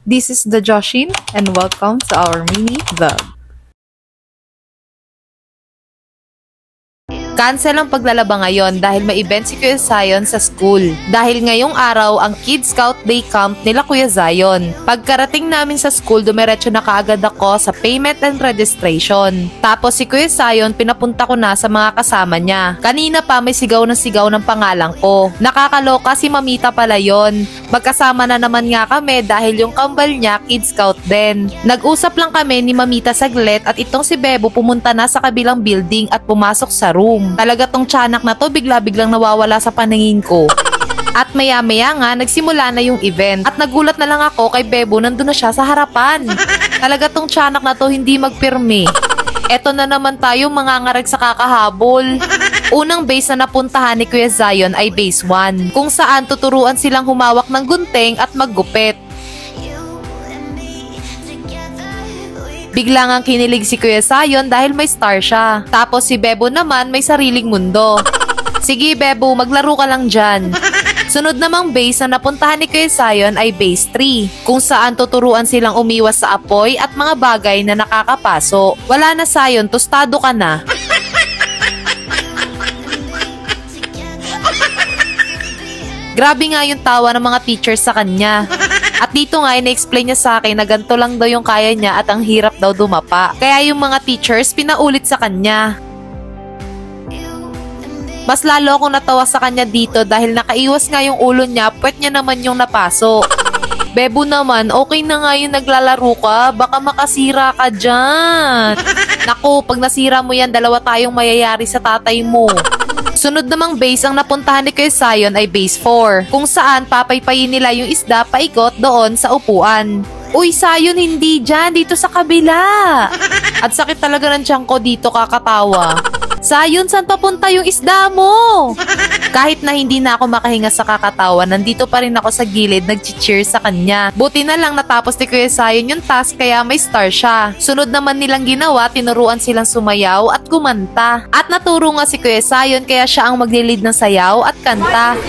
This is the Joshin and welcome to our mini vlog. Cancel ang paglalaba ngayon dahil may event si Kuya Zion sa school. Dahil ngayong araw ang Kid Scout Day Camp nila Kuya Zion. Pagkarating namin sa school, dumiretso na kaagad ako sa payment and registration. Tapos si Kuya Zion, pinapunta ko na sa mga kasama niya. Kanina pa may sigaw ng pangalan ko. Nakakaloka, si Mamita pala yon. Magkasama na naman nga kami dahil yung kambal niya Kid Scout din. Nag-usap lang kami ni Mamita saglit at itong si Bebo pumunta na sa kabilang building at pumasok sa room. Talaga tong tiyanak na to bigla-biglang nawawala sa paningin ko. At maya-maya nga nagsimula na yung event. At nagulat na lang ako kay Bebo, nandun na siya sa harapan. Talaga tong tiyanak na to hindi magpirmi. Eto na naman tayo mangangarag sa kakahabol. Unang base na napuntahan ni Kuya Zion ay base 1, kung saan tuturuan silang humawak ng gunting at maggupit. Bigla ngang kinilig si Kuya Zion dahil may star siya. Tapos si Bebo naman may sariling mundo. Sige Bebo, maglaro ka lang dyan. Sunod namang base na napuntahan ni Kuya Zion ay base 3, kung saan tuturuan silang umiwas sa apoy at mga bagay na nakakapaso. Wala na Zion, tostado ka na. Grabe nga yung tawa ng mga teachers sa kanya. At dito nga, ina-explain niya sa akin na ganito lang daw yung kaya niya at ang hirap daw dumapa. Kaya yung mga teachers, pinaulit sa kanya. Mas lalo akong natawa sa kanya dito dahil nakaiwas nga yung ulo niya, puwet niya naman yung napaso. Bebo naman, okay na nga yung naglalaro ka, baka makasira ka dyan. Naku, pag nasira mo yan, dalawa tayong mayayari sa tatay mo. Sunod namang base ang napuntahan ni Kuya Zion ay base 4, kung saan papaypayin nila yung isda paikot doon sa upuan. Uy Zion, hindi dyan, dito sa kabila. At sakit talaga ng tiyan ko dito kakatawa. Zion, saan papunta yung isda mo? Kahit na hindi na ako makahinga sa kakatawa, nandito pa rin ako sa gilid nag-cheer sa kanya. Buti na lang natapos ni Kuya Zion yung task kaya may star siya. Sunod naman nilang ginawa, tinuruan silang sumayaw at kumanta. At naturo nga si Kuya Zion kaya siya ang maglilid ng sayaw at kanta.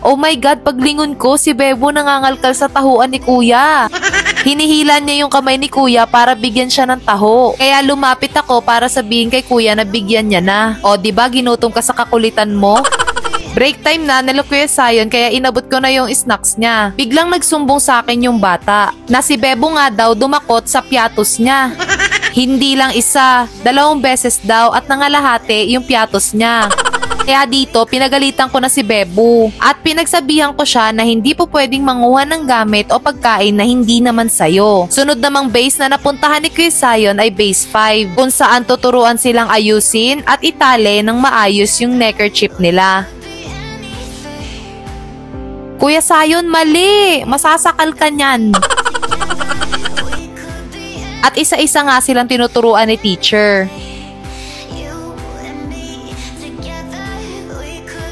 Oh my God, paglingon ko, si Bebo nangangalkal sa tahuan ni Kuya. Hinihilan niya yung kamay ni Kuya para bigyan siya ng taho. Kaya lumapit ako para sabihin kay Kuya na bigyan niya na. O diba, ginutom ka sa kakulitan mo? Break time na nila Kuya Zion kaya inabot ko na yung snacks niya. Biglang nagsumbong sa akin yung bata na si Bebo nga daw dumakot sa piatos niya. Hindi lang isa, 2 beses daw at nangalahati yung piatos niya. Kaya dito, pinagalitan ko na si Bebo at pinagsabihan ko siya na hindi po pwedeng manguha ng gamit o pagkain na hindi naman sayo. Sunod namang base na napuntahan ni Kuya Zion ay base 5, kung saan tuturuan silang ayusin at itali ng maayos yung neckerchief nila. Kuya Zion, mali! Masasakal ka niyan! At isa-isa nga silang tinuturuan ni teacher.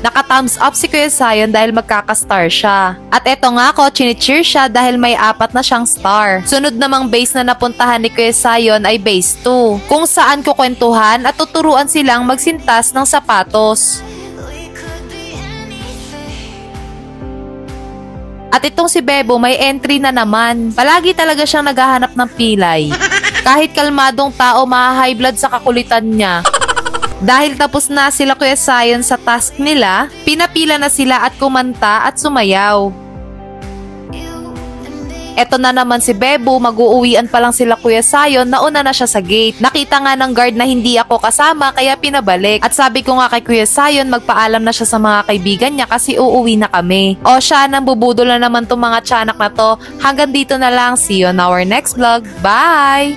Naka-thumbs up si Kuya Zion dahil magkaka-star siya. At eto nga ako, chini-cheer siya dahil may 4 na siyang star. Sunod namang base na napuntahan ni Kuya Zion ay base 2, kung saan kukwentuhan at tuturuan silang magsintas ng sapatos. At itong si Bebo may entry na naman. Palagi talaga siyang naghahanap ng pilay. Kahit kalmadong tao, maha-high blood sa kakulitan niya. Dahil tapos na sila Kuya Zion sa task nila, pinapila na sila at kumanta at sumayaw. Eto na naman si Bebo, mag-uuwian pa lang sila Kuya Zion, nauna na siya sa gate. Nakita nga ng guard na hindi ako kasama kaya pinabalik. At sabi ko nga kay Kuya Zion, magpaalam na siya sa mga kaibigan niya kasi uuwi na kami. O siya, nang bubudol na naman tong mga tiyanak na to. Hanggang dito na lang, see you on our next vlog. Bye!